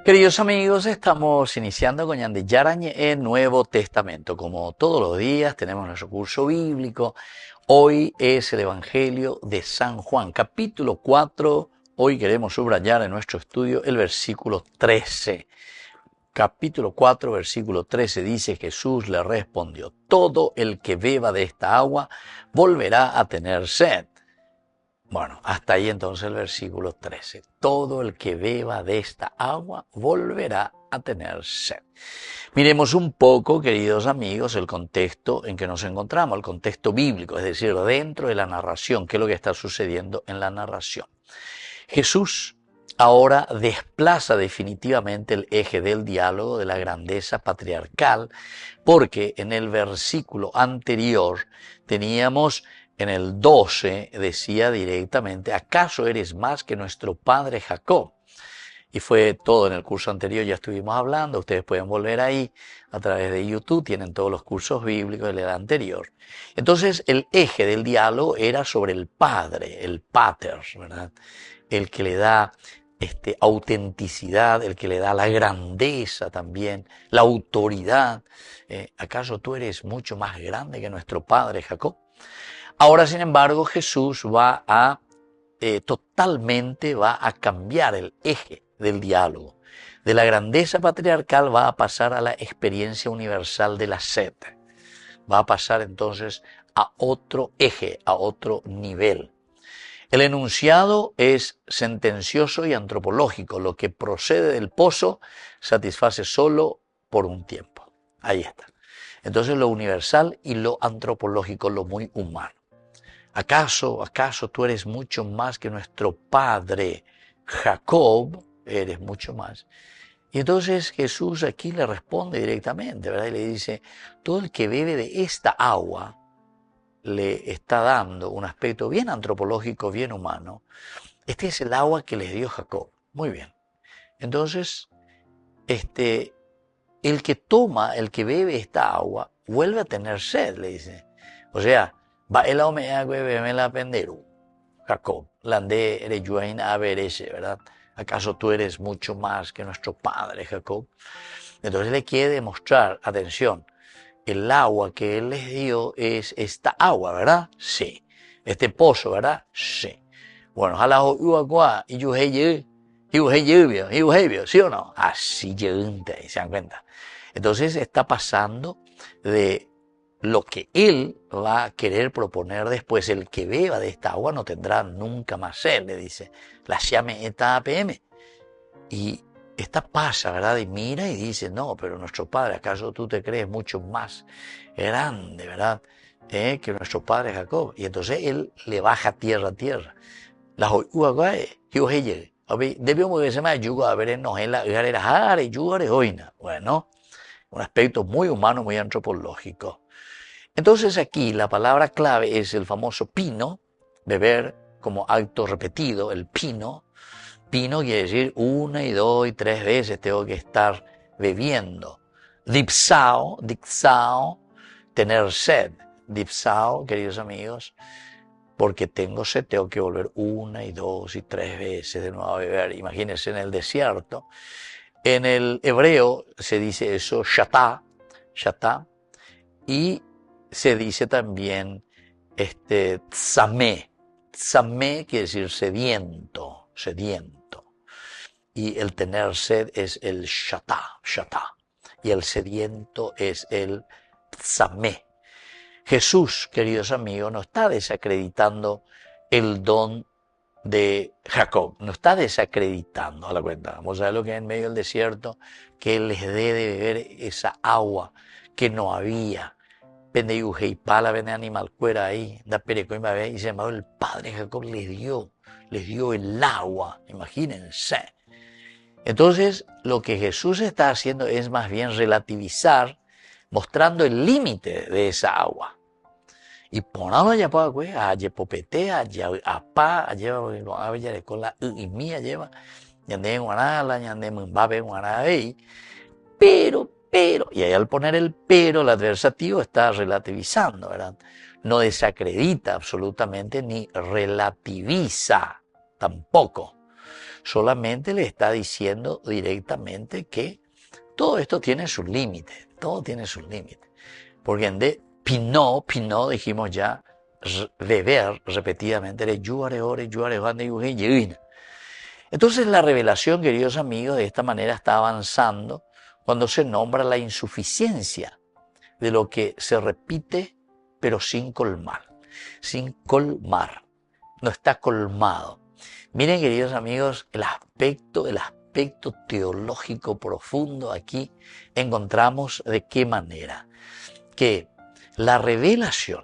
Queridos amigos, estamos iniciando con Yarañe el Nuevo Testamento. Como todos los días tenemos nuestro curso bíblico. Hoy es el Evangelio de San Juan, capítulo 4. Hoy queremos subrayar en nuestro estudio el versículo 13. Capítulo 4, versículo 13 dice: Jesús le respondió: todo el que beba de esta agua volverá a tener sed. Bueno, hasta ahí entonces el versículo 13. Todo el que beba de esta agua volverá a tener sed. Miremos un poco, queridos amigos, el contexto en que nos encontramos, el contexto bíblico, es decir, dentro de la narración, qué es lo que está sucediendo en la narración. Jesús ahora desplaza definitivamente el eje del diálogo de la grandeza patriarcal, porque en el versículo anterior teníamos, en el 12, decía directamente: ¿acaso eres más que nuestro padre Jacob? Y fue todo en el curso anterior, ya estuvimos hablando, ustedes pueden volver ahí a través de YouTube, tienen todos los cursos bíblicos del anterior. Entonces el eje del diálogo era sobre el padre, el pater, ¿verdad? El que le da autenticidad, el que le da la grandeza también, la autoridad. ¿Acaso tú eres mucho más grande que nuestro padre Jacob? Ahora, sin embargo, Jesús totalmente va a cambiar el eje del diálogo. De la grandeza patriarcal va a pasar a la experiencia universal de la sed. Va a pasar entonces a otro eje, a otro nivel. El enunciado es sentencioso y antropológico. Lo que procede del pozo satisface solo por un tiempo. Ahí está. Entonces lo universal y lo antropológico, lo muy humano. ¿Acaso tú eres mucho más que nuestro padre Jacob? Eres mucho más. Y entonces Jesús aquí le responde directamente, ¿verdad? Y le dice: todo el que bebe de esta agua le está dando un aspecto bien antropológico, bien humano. Este es el agua que les dio Jacob. Muy bien. Entonces, el que bebe esta agua, vuelve a tener sed, le dice. O sea, va el me la penderu, Jacob, lande rejuain aberese, ¿verdad? ¿Acaso tú eres mucho más que nuestro padre Jacob? Entonces le quiere demostrar, atención, el agua que él les dio es esta agua, ¿verdad? Sí. Este pozo, ¿verdad? Sí. Bueno, jalajo uagua y ¿sí o no? Así ¿se dan cuenta? Entonces está pasando de lo que él va a querer proponer después. El que beba de esta agua no tendrá nunca más sed, le dice. La llame esta APM. Y esta pasa, ¿verdad? Y mira y dice: no, pero nuestro padre, ¿acaso tú te crees mucho más grande, ¿verdad? Que nuestro padre Jacob. Y entonces él le baja tierra a tierra. La bueno, un aspecto muy humano, muy antropológico. Entonces aquí la palabra clave es el famoso pino, beber como acto repetido, el pino. Pino quiere decir 1 y 2 y 3 veces tengo que estar bebiendo. Dipsao, tener sed. Dipsao, queridos amigos, porque tengo sed, tengo que volver 1 y 2 y 3 veces de nuevo a beber. Imagínense en el desierto. En el hebreo se dice eso, shatá, y se dice también tzamé. Tzamé quiere decir sediento. Y el tener sed es el shatá. Y el sediento es el tzamé. Jesús, queridos amigos, no está desacreditando el don de Jacob, no está desacreditando a la cuenta. Vamos a ver lo que hay en medio del desierto, que él les dé de beber esa agua que no había. Pendeyuje y pala, vende animal cuera ahí, da pereco y se llamaba el padre Jacob, les dio el agua, imagínense. Entonces, lo que Jesús está haciendo es más bien relativizar, mostrando el límite de esa agua. Y ponalo allá para pues, allá popete, allá apa, allá allá con la y mía lleva, ñande guanala, ñande mbabe guanabey, pero, y ahí al poner el pero, el adversativo está relativizando, ¿verdad? No desacredita absolutamente ni relativiza tampoco. solamente le está diciendo directamente que todo esto tiene su límite, todo tiene su límite. Porque en de Pinot dijimos ya, beber repetidamente, entonces la revelación, queridos amigos, de esta manera está avanzando cuando se nombra la insuficiencia de lo que se repite pero sin colmar, no está colmado. Miren, queridos amigos, el aspecto teológico profundo aquí encontramos de qué manera. Que la revelación,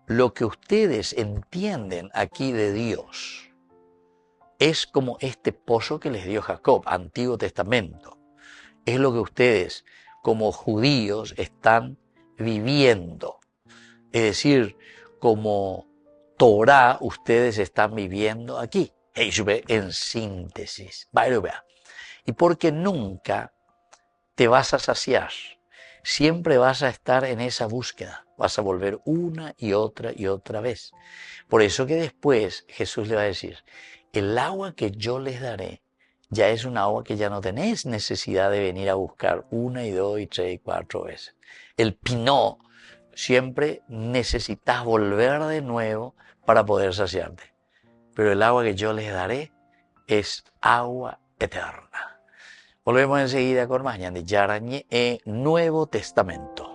lo que ustedes entienden aquí de Dios, es como este pozo que les dio Jacob, Antiguo Testamento. Es lo que ustedes como judíos están viviendo. Es decir, como Torah ustedes están viviendo aquí. En síntesis. Y porque nunca te vas a saciar. Siempre vas a estar en esa búsqueda. Vas a volver una y otra vez. Por eso que después Jesús le va a decir, el agua que yo les daré ya es un agua que ya no tenés necesidad de venir a buscar una y dos y tres y cuatro veces. El Pinot, siempre necesitas volver de nuevo para poder saciarte. Pero el agua que yo les daré es agua eterna. Volvemos enseguida con más de Yarañe Nuevo Testamento.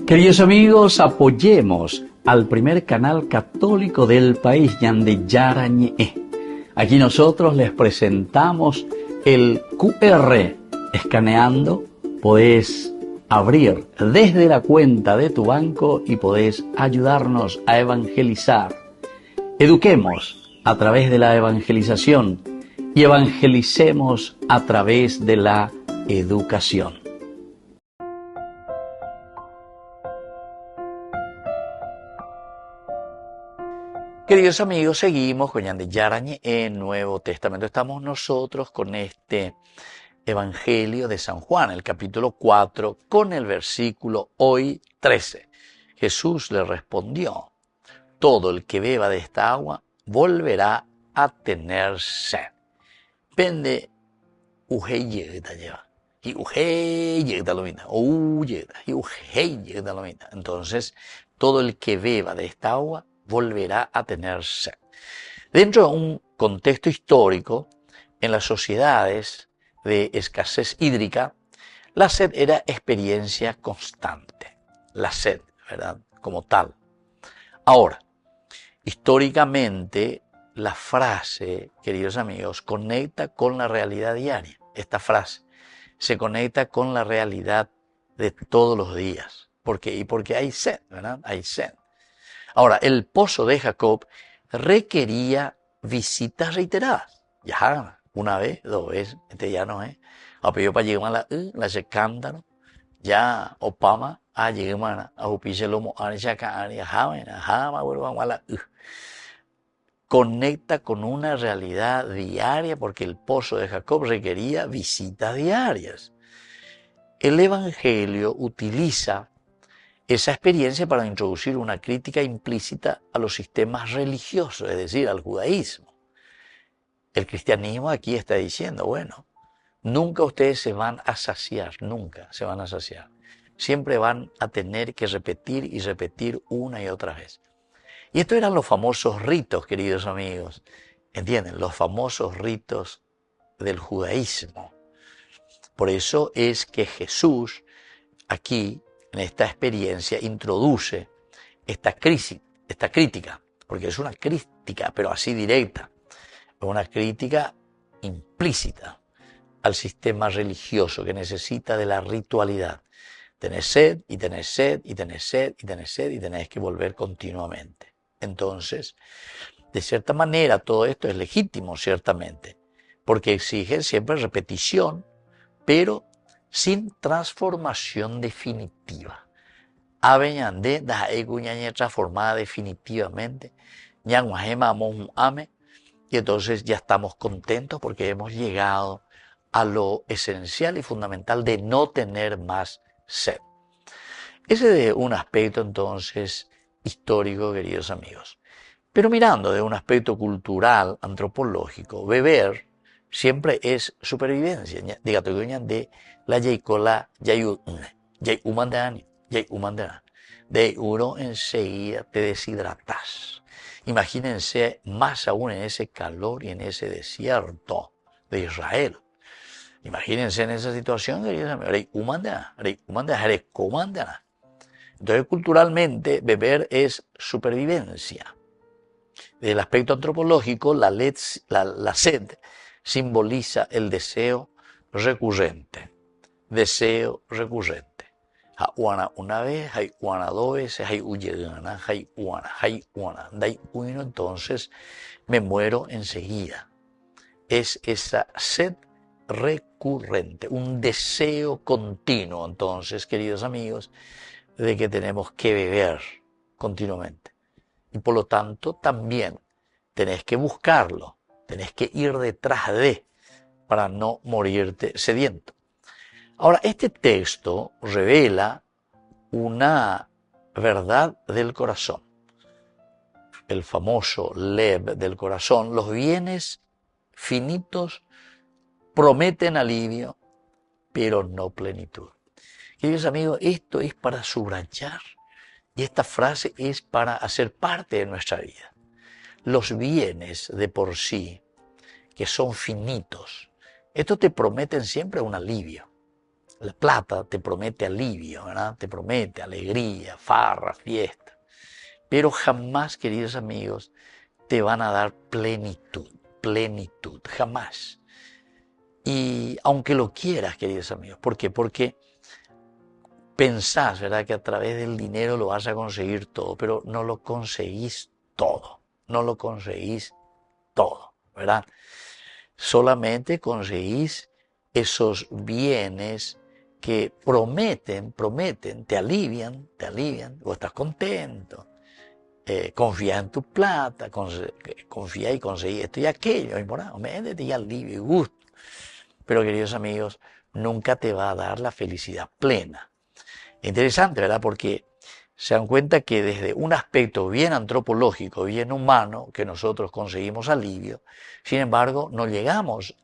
Queridos amigos, apoyemos al primer canal católico del país, Yande Yarañe. Aquí nosotros les presentamos el QR. Escaneando, podés abrir desde la cuenta de tu banco y podés ayudarnos a evangelizar. Eduquemos a través de la evangelización y evangelicemos a través de la educación. Queridos amigos, seguimos con Yande Yarañe en Nuevo Testamento. Estamos nosotros con este Evangelio de San Juan, el capítulo 4, con el versículo hoy 13. Jesús le respondió, todo el que beba de esta agua volverá a tener sed. Pende ujei llegda lleva. Y ujei llegda lo mismo. Y ujei llegda lo mismo. Entonces, todo el que beba de esta agua volverá a tener sed. Dentro de un contexto histórico, en las sociedades de escasez hídrica, la sed era experiencia constante. La sed, ¿verdad? Como tal. Ahora, históricamente, la frase, queridos amigos, conecta con la realidad diaria. Esta frase se conecta con la realidad de todos los días. ¿Por qué? Y porque hay sed, ¿verdad? Hay sed. Ahora, el pozo de Jacob requería visitas reiteradas. Ya, una vez, dos veces, ya no es. Pero para llegar a la secándaro, ya, opama, llegué a upiche lomo, conecta con una realidad diaria porque el pozo de Jacob requería visitas diarias. El Evangelio utiliza esa experiencia para introducir una crítica implícita a los sistemas religiosos, es decir, al judaísmo. El cristianismo aquí está diciendo, bueno, nunca ustedes se van a saciar, nunca se van a saciar. Siempre van a tener que repetir y repetir una y otra vez. Y estos eran los famosos ritos, queridos amigos. ¿Entienden? Los famosos ritos del judaísmo. Por eso es que Jesús aquí, en esta experiencia, introduce esta crítica, porque es una crítica, pero así directa, una crítica implícita al sistema religioso que necesita de la ritualidad. Tenés sed y tenés sed y tenés sed y tenés sed y tenés que volver continuamente. Entonces, de cierta manera, todo esto es legítimo, ciertamente, porque exige siempre repetición, pero sin transformación definitiva. Aveñande da eguñañe transformada definitivamente. Y entonces ya estamos contentos porque hemos llegado a lo esencial y fundamental de no tener más sed. Ese es un aspecto entonces histórico, queridos amigos. Pero mirando de un aspecto cultural, antropológico, beber siempre es supervivencia. Dígate de la yaicola yay humandani, de uno enseguida te deshidratas. Imagínense más aún en ese calor y en ese desierto de Israel. Imagínense en esa situación, queridos amigos. Entonces, culturalmente, beber es supervivencia. Desde el aspecto antropológico, la sed simboliza el deseo recurrente. Deseo recurrente. Hauana una vez, hauana dos veces, hauana. Dai uno, entonces me muero enseguida. Es esa sed recurrente, un deseo continuo, entonces, queridos amigos, de que tenemos que beber continuamente. Y por lo tanto, también tenés que buscarlo, tenés que ir detrás de, para no morirte sediento. Ahora, este texto revela una verdad del corazón, el famoso lev del corazón. Los bienes finitos prometen alivio, pero no plenitud. Queridos amigos, esto es para subrayar y esta frase es para hacer parte de nuestra vida. Los bienes de por sí, que son finitos, estos te prometen siempre un alivio. La plata te promete alivio, ¿verdad? Te promete alegría, farra, fiesta. Pero jamás, queridos amigos, te van a dar plenitud, jamás. Y aunque lo quieras, queridos amigos, ¿por qué? Porque pensás, ¿verdad?, que a través del dinero lo vas a conseguir todo, pero no lo conseguís todo, ¿verdad? Solamente conseguís esos bienes que prometen, te alivian, vos estás contento, confía en tu plata, confía y conseguí esto y aquello, y morado, métete y alivio y gusto. Pero queridos amigos, nunca te va a dar la felicidad plena. Interesante, ¿verdad? Porque se dan cuenta que desde un aspecto bien antropológico, bien humano, que nosotros conseguimos alivio, sin embargo, no llegamos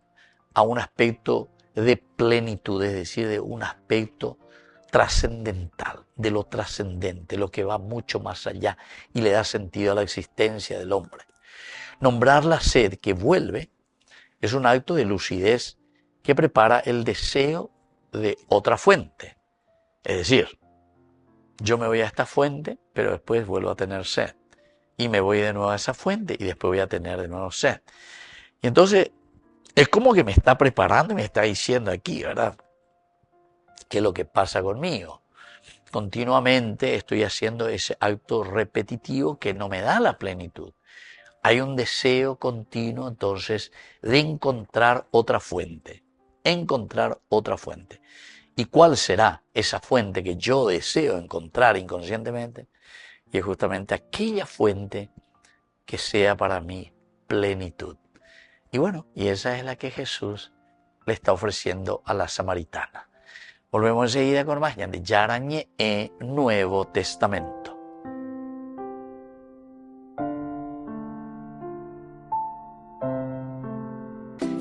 a un aspecto de plenitud, es decir, de un aspecto trascendental, de lo trascendente, lo que va mucho más allá y le da sentido a la existencia del hombre. Nombrar la sed que vuelve es un acto de lucidez que prepara el deseo de otra fuente. Es decir, yo me voy a esta fuente, pero después vuelvo a tener sed. Y me voy de nuevo a esa fuente y después voy a tener de nuevo sed. Y entonces, es como que me está preparando y me está diciendo aquí, ¿verdad?, ¿qué es lo que pasa conmigo? Continuamente estoy haciendo ese acto repetitivo que no me da la plenitud. Hay un deseo continuo, entonces, de encontrar otra fuente. ¿Y cuál será esa fuente que yo deseo encontrar inconscientemente? Y es justamente aquella fuente que sea para mí plenitud. Y bueno, y esa es la que Jesús le está ofreciendo a la samaritana. Volvemos enseguida con más de Yarañe e Nuevo Testamento.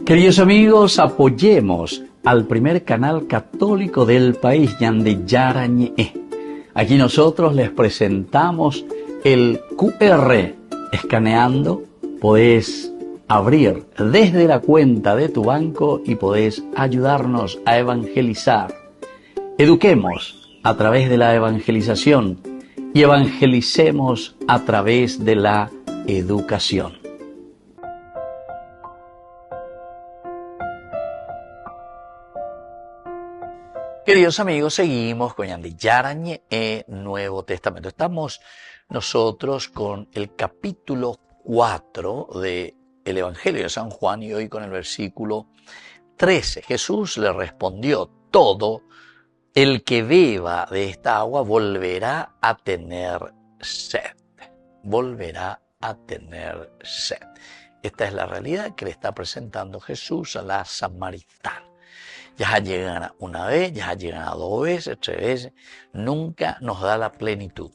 Queridos amigos, apoyemos al primer canal católico del país, Yande Yarañe. Aquí nosotros les presentamos el QR. Escaneando, podés abrir desde la cuenta de tu banco y podés ayudarnos a evangelizar. Eduquemos a través de la evangelización y evangelicemos a través de la educación. Queridos amigos, seguimos con Yandi Yarañe e Nuevo Testamento. Estamos nosotros con el capítulo 4 del Evangelio de San Juan y hoy con el versículo 13. Jesús le respondió: todo el que beba de esta agua volverá a tener sed. Volverá a tener sed. Esta es la realidad que le está presentando Jesús a la samaritana. Ya llegan una vez, ya llegan dos veces, tres veces. Nunca nos da la plenitud.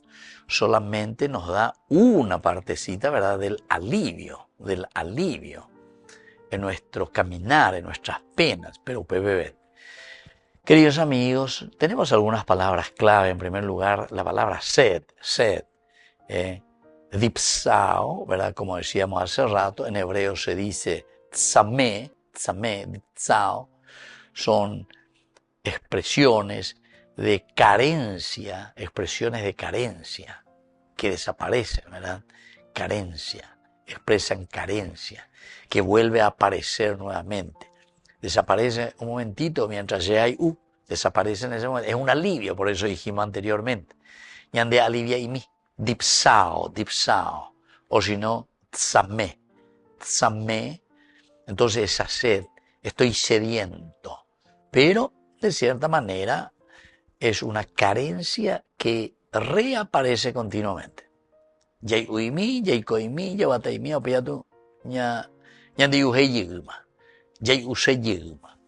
Solamente nos da una partecita, ¿verdad? Del alivio en nuestro caminar, en nuestras penas. Pero, queridos amigos, tenemos algunas palabras clave. En primer lugar, la palabra sed, dipsao, ¿verdad? Como decíamos hace rato, en hebreo se dice tzamé, dipsao, son expresiones de carencia que desaparecen, ¿verdad? Carencia, expresan carencia, que vuelve a aparecer nuevamente. Desaparece un momentito mientras ya hay desaparece en ese momento. Es un alivio, por eso dijimos anteriormente. Yande alivia y mi, dipsao, o si no, tzamé, entonces esa sed, estoy sediento, pero de cierta manera es una carencia que reaparece continuamente. Yay uimi, yay koimi, ya bataimi, opiatu, ñandi uhei yigma, yay usei yigma.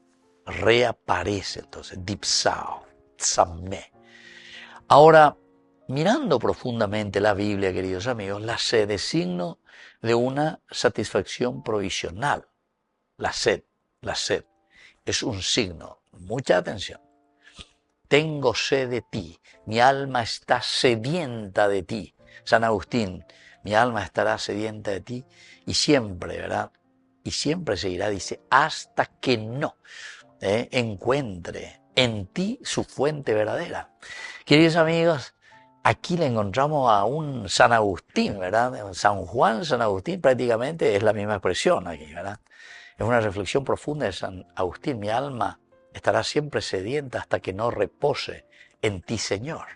Reaparece entonces, dipsao, tzamé. Ahora, mirando profundamente la Biblia, queridos amigos, la sed es signo de una satisfacción provisional. La sed es un signo. Mucha atención. Tengo sed de ti, mi alma está sedienta de ti. San Agustín, mi alma estará sedienta de ti y siempre, ¿verdad? Y siempre seguirá, dice, hasta que no encuentre en ti su fuente verdadera. Queridos amigos, aquí le encontramos a un San Agustín, ¿verdad? San Juan, San Agustín, prácticamente es la misma expresión aquí, ¿verdad? Es una reflexión profunda de San Agustín. Mi alma estará siempre sedienta hasta que no repose en ti, Señor.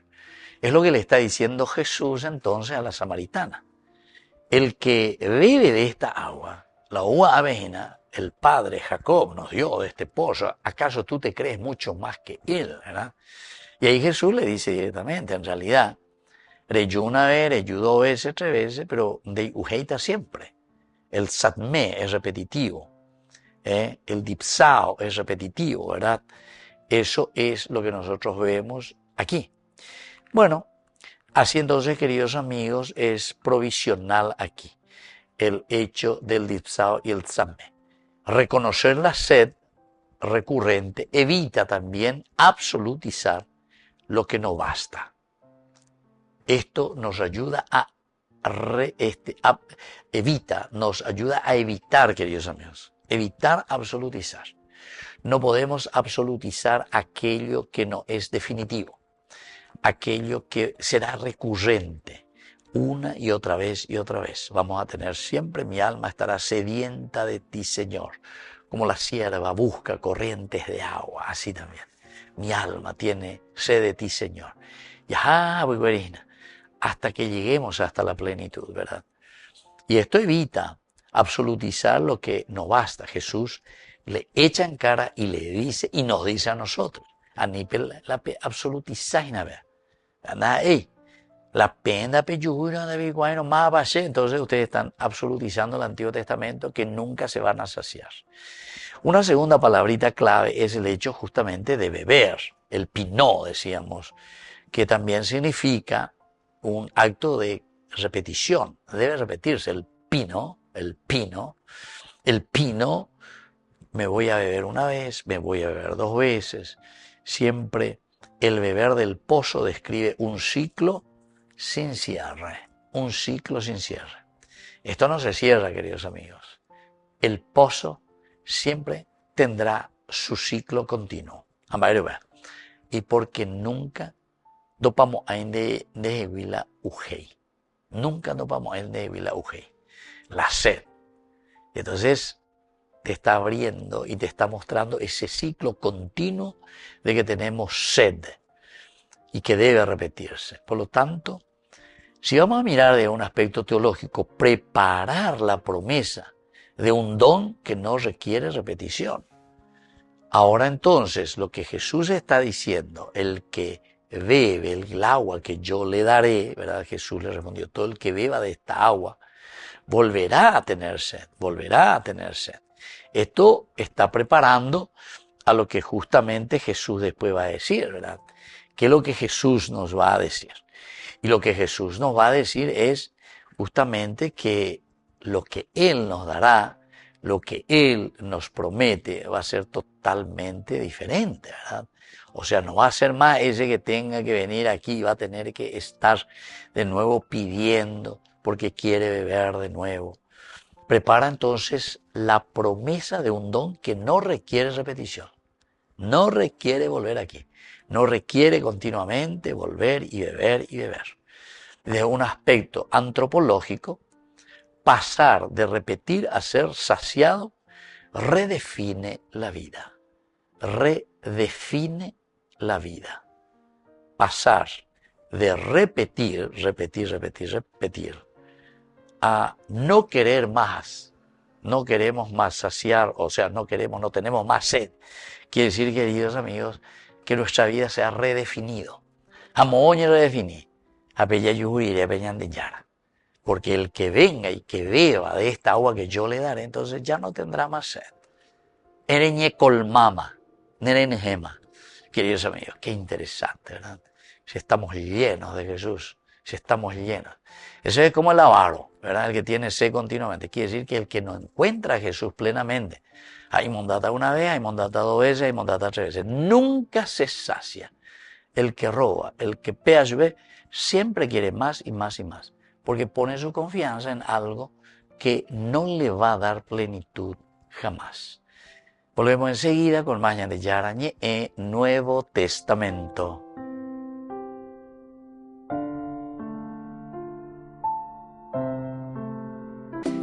Es lo que le está diciendo Jesús entonces a la samaritana. El que bebe de esta agua, la uva avena, el padre Jacob nos dio de este pozo, ¿acaso tú te crees mucho más que él, verdad? Y ahí Jesús le dice directamente, en realidad, reyó una vez, reyó dos veces, tres veces, pero de ujeita siempre. El satmé es repetitivo. El dipsao es repetitivo, ¿verdad? Eso es lo que nosotros vemos aquí. Bueno, así entonces, queridos amigos, es provisional aquí el hecho del dipsao y el tzamé. Reconocer la sed recurrente evita también absolutizar lo que no basta. Esto nos ayuda nos ayuda a evitar, queridos amigos, evitar absolutizar. No podemos absolutizar aquello que no es definitivo, aquello que será recurrente, una y otra vez y otra vez. Vamos a tener siempre, mi alma estará sedienta de ti, Señor, como la sierva busca corrientes de agua, así también. Mi alma tiene sed de ti, Señor. Y hasta que lleguemos hasta la plenitud, ¿verdad? Y esto evita absolutizar lo que no basta. Jesús le echa en cara y le dice, y nos dice a nosotros, absolutizáis na ver. La pena peyura de Biguayno más base. Entonces ustedes están absolutizando el Antiguo Testamento que nunca se van a saciar. Una segunda palabrita clave es el hecho justamente de beber, el pinó, decíamos, que también significa un acto de repetición. Debe repetirse el pino, me voy a beber una vez, me voy a beber dos veces. Siempre el beber del pozo describe un ciclo sin cierre, un ciclo sin cierre. Esto no se cierra, queridos amigos. El pozo siempre tendrá su ciclo continuo. Y porque nunca dopamos a Ndehevila Ujei. Nunca dopamos a Ndehevila Ujei. La sed. Entonces te está abriendo y te está mostrando ese ciclo continuo de que tenemos sed y que debe repetirse. Por lo tanto, si vamos a mirar de un aspecto teológico, preparar la promesa de un don que no requiere repetición. Ahora entonces, lo que Jesús está diciendo, el que bebe el agua que yo le daré, ¿verdad? Jesús le respondió, todo el que beba de esta agua volverá a tener sed, volverá a tener sed. Esto está preparando a lo que justamente Jesús después va a decir, ¿verdad? ¿Qué es lo que Jesús nos va a decir? Y lo que Jesús nos va a decir es justamente que lo que Él nos dará, lo que Él nos promete, va a ser totalmente diferente, ¿verdad? O sea, no va a ser más ese que tenga que venir aquí, va a tener que estar de nuevo pidiendo porque quiere beber de nuevo. Prepara entonces la promesa de un don que no requiere repetición, no requiere volver aquí, no requiere continuamente volver y beber y beber. Desde un aspecto antropológico, pasar de repetir a ser saciado redefine la vida, redefine la vida. Pasar de repetir, a no querer más, no queremos más saciar, o sea, no tenemos más sed. Quiere decir, queridos amigos, que nuestra vida se ha redefinido. Amoñe redefiní, apella yuri, apella andillara. Porque el que venga y que beba de esta agua que yo le daré, entonces ya no tendrá más sed. Ereñe colmama, nerenejema. Queridos amigos, qué interesante, ¿verdad? Si estamos llenos de Jesús, si estamos llenos. Eso es como el avaro, ¿verdad? El que tiene sed continuamente. Quiere decir que el que no encuentra a Jesús plenamente, hay mondata una vez, hay mondata dos veces, hay mondata tres veces. Nunca se sacia. El que roba, el que ve, siempre quiere más y más y más. Porque pone su confianza en algo que no le va a dar plenitud jamás. Volvemos enseguida con más de Yarañe en Nuevo Testamento.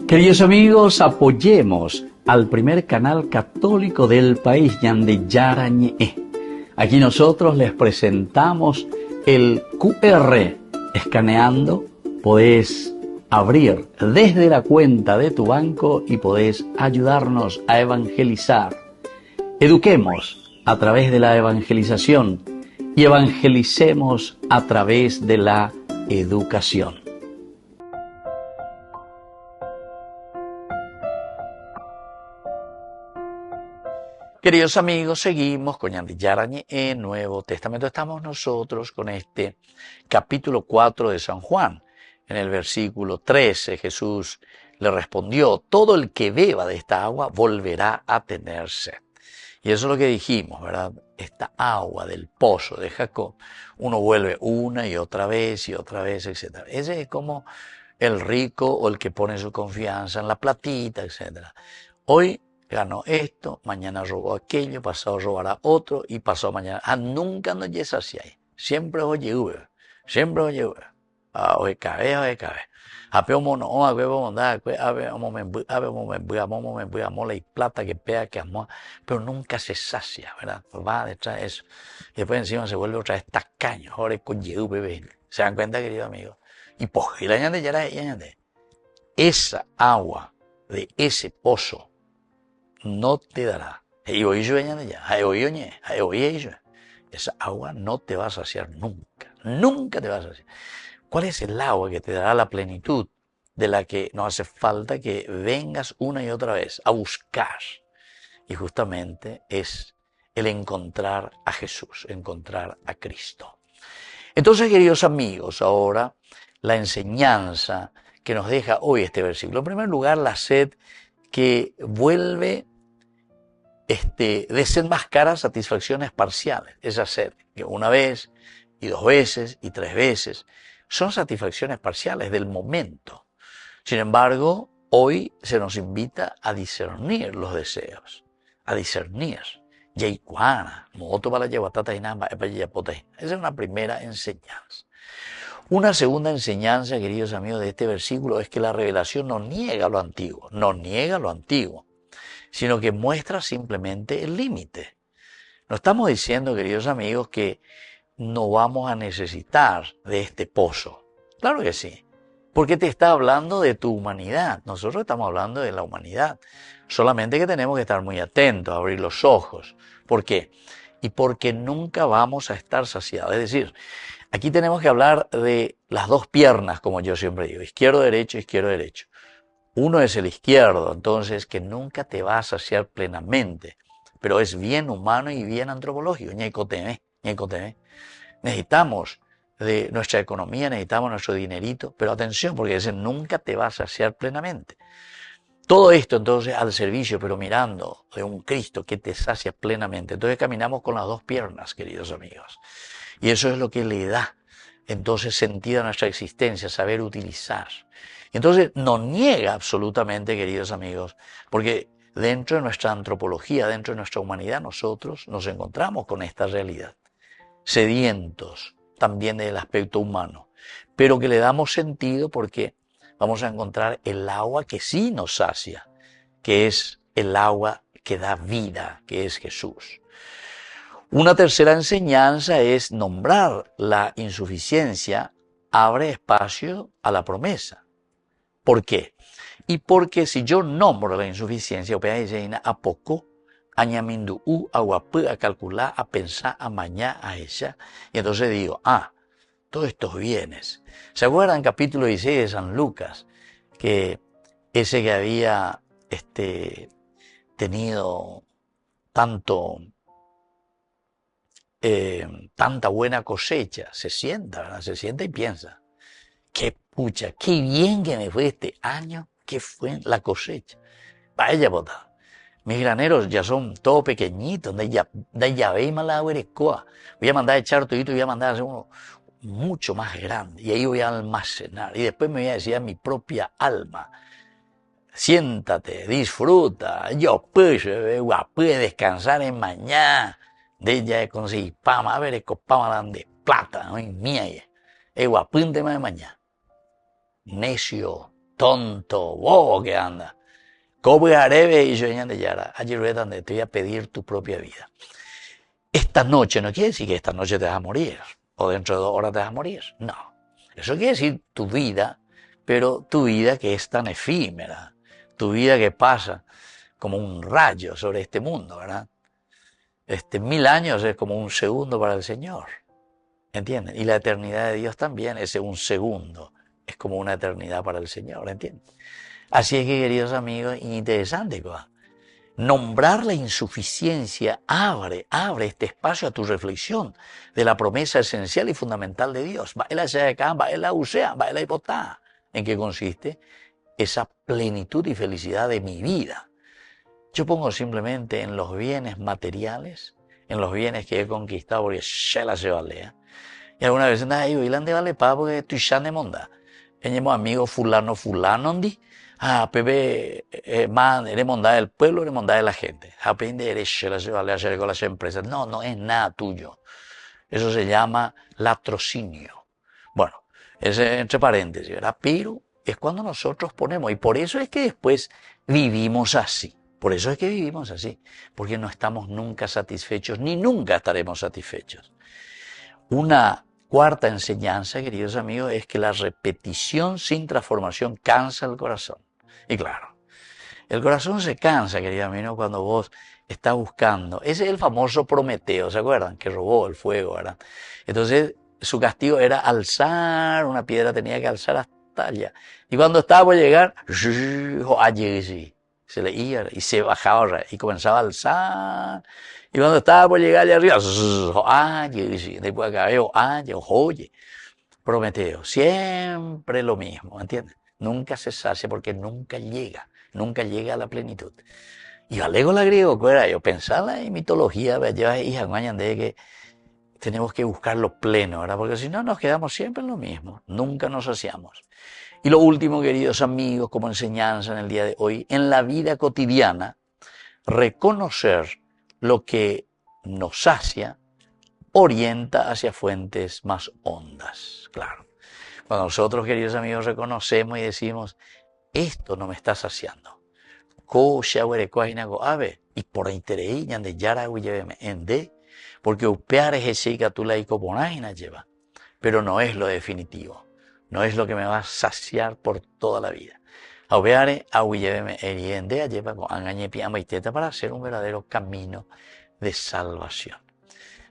Queridos amigos, apoyemos al primer canal católico del país, Ñande Yarañe. Aquí nosotros les presentamos el QR. Escaneando, podés abrir desde la cuenta de tu banco y podés ayudarnos a evangelizar. Eduquemos a través de la evangelización y evangelicemos a través de la educación. Queridos amigos, seguimos con Ñande Yarañe en Nuevo Testamento. Estamos nosotros con este capítulo 4 de San Juan. En el versículo 13 Jesús le respondió, todo el que beba de esta agua volverá a tener sed. Y eso es lo que dijimos, ¿verdad? Esta agua del pozo de Jacob, uno vuelve una y otra vez, etc. Ese es como el rico o el que pone su confianza en la platita, etc. Hoy ganó esto, mañana robó aquello, pasado robará otro y pasado mañana. Nunca nos llega hacia ahí. Siempre oye, siempre oye. Oye, cabe. Apeo mono, agüevo mondá, amo y plata que pega que amó, pero nunca se sacia, ¿verdad? Va detrás de eso. Y después encima se vuelve otra vez tacaño, ahora con yehu, bebé. ¿Se dan cuenta, querido amigo? Y pues, y la ñande ya era esa agua de ese pozo no te dará. Esa agua no te va a saciar nunca. Nunca te va a saciar. ¿Cuál es el agua que te dará la plenitud de la que no hace falta que vengas una y otra vez a buscar? Y justamente es el encontrar a Jesús, encontrar a Cristo. Entonces, queridos amigos, ahora la enseñanza que nos deja hoy este versículo. En primer lugar, la sed que vuelve desenmascara satisfacciones parciales. Esa sed que una vez y dos veces y tres veces son satisfacciones parciales del momento. Sin embargo, hoy se nos invita a discernir los deseos, a discernir. Esa es una primera enseñanza. Una segunda enseñanza, queridos amigos, de este versículo es que la revelación no niega lo antiguo, sino que muestra simplemente el límite. No estamos diciendo, queridos amigos, que no vamos a necesitar de este pozo. Claro que sí, porque te está hablando de tu humanidad. Nosotros estamos hablando de la humanidad. Solamente que tenemos que estar muy atentos, abrir los ojos. ¿Por qué? Y porque nunca vamos a estar saciados. Es decir, aquí tenemos que hablar de las dos piernas, como yo siempre digo, izquierdo, derecho, izquierdo, derecho. Uno es el izquierdo, entonces, que nunca te va a saciar plenamente. pero es bien humano y bien antropológico. Necesitamos de nuestra economía, necesitamos nuestro dinerito, pero atención, porque ese nunca te va a saciar plenamente. Todo esto entonces al servicio, pero mirando de un Cristo que te sacia plenamente. Entonces caminamos con las dos piernas, queridos amigos. Y eso es lo que le da entonces sentido a nuestra existencia, saber utilizar. Entonces nos niega absolutamente, queridos amigos, porque dentro de nuestra antropología, dentro de nuestra humanidad, nosotros nos encontramos con esta realidad. Sedientos también del aspecto humano, pero que le damos sentido porque vamos a encontrar el agua que sí nos sacia, que es el agua que da vida, que es Jesús. Una tercera enseñanza es nombrar la insuficiencia abre espacio a la promesa. ¿Por qué? Y porque si yo nombro la insuficiencia, a poco, añamindu a calcular, a pensar, a mañana, a ella, y entonces digo, todos estos bienes. ¿Se acuerdan capítulo 16 de San Lucas? Que ese que había tenido tanta buena cosecha, se sienta, ¿verdad? Se sienta y piensa, qué pucha, qué bien que me fue este año, que fue la cosecha. Vaya botada. Mis graneros ya son todos pequeñitos, de ya ve mala huerecoa. Voy a mandar a echar todito y voy a mandar a hacer uno mucho más grande. Y ahí voy a almacenar. Y después me voy a decir a mi propia alma, siéntate, disfruta, yo puedo descansar en mañana. De ella he conseguido pama, a ver, copama de plata, no es mía. Guapinte más de mañana. Necio, tonto, bobo que anda. ¿Cómo haré? Y yo de Yara, ayer donde te voy a pedir tu propia vida. Esta noche no quiere decir que esta noche te vas a morir, o dentro de 2 horas te vas a morir. No. Eso quiere decir tu vida, pero tu vida que es tan efímera, tu vida que pasa como un rayo sobre este mundo, ¿verdad? 1000 años es como un segundo para el Señor, ¿entienden? Y la eternidad de Dios también es un segundo, es como una eternidad para el Señor, ¿entienden? Así es que, queridos amigos, interesante, ¿verdad? Nombrar la insuficiencia abre este espacio a tu reflexión de la promesa esencial y fundamental de Dios. ¿En qué consiste? Esa plenitud y felicidad de mi vida. Yo pongo simplemente en los bienes materiales, en los bienes que he conquistado, porque se valea. Y alguna vez nada, yo ilan de vale pa porque tu ya ne monda. Tenemos amigos fulano, ndi. Pepe, eres mondad del pueblo, eres mondad de la gente. Aprende, eres vale hacer con las empresas. No es nada tuyo. Eso se llama latrocinio. Bueno, es entre paréntesis, ¿verdad? Pero es cuando nosotros ponemos, y por eso es que después vivimos así. Por eso es que vivimos así, porque no estamos nunca satisfechos, ni nunca estaremos satisfechos. Una cuarta enseñanza, queridos amigos, es que la repetición sin transformación cansa el corazón. Y claro, el corazón se cansa, querido amigo, cuando vos estás buscando. Ese es el famoso Prometeo, ¿se acuerdan? Que robó el fuego, ¿verdad? Entonces, su castigo era alzar una piedra, tenía que alzar hasta allá. Y cuando estaba por llegar, se le iba y se bajaba y comenzaba a alzar. Y cuando estaba por llegar allá arriba, después acá veo, oye, Prometeo, siempre lo mismo, ¿entiendes? Nunca se sacia porque nunca llega a la plenitud. Y alego la griego, yo pensaba en mitología, de que tenemos que buscar lo pleno, ¿verdad? Porque si no nos quedamos siempre en lo mismo, nunca nos saciamos. Y lo último, queridos amigos, como enseñanza en el día de hoy, en la vida cotidiana, reconocer lo que nos sacia orienta hacia fuentes más hondas, claro. Cuando nosotros, queridos amigos, reconocemos y decimos, esto no me está saciando. Y por interés de Yara ende, porque upear es ese que tú la lleva, pero no es lo definitivo. No es lo que me va a saciar por toda la vida. Para hacer un verdadero camino de salvación.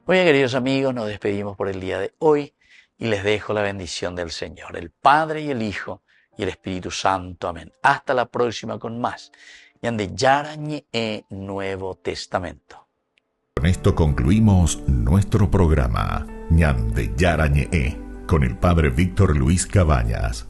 Muy bien, queridos amigos, nos despedimos por el día de hoy y les dejo la bendición del Señor, el Padre y el Hijo y el Espíritu Santo. Amén. Hasta la próxima con más. Ñande Yarañe Nuevo Testamento. Con esto concluimos nuestro programa Ñande Yarañe con el Padre Víctor Luis Cabañas.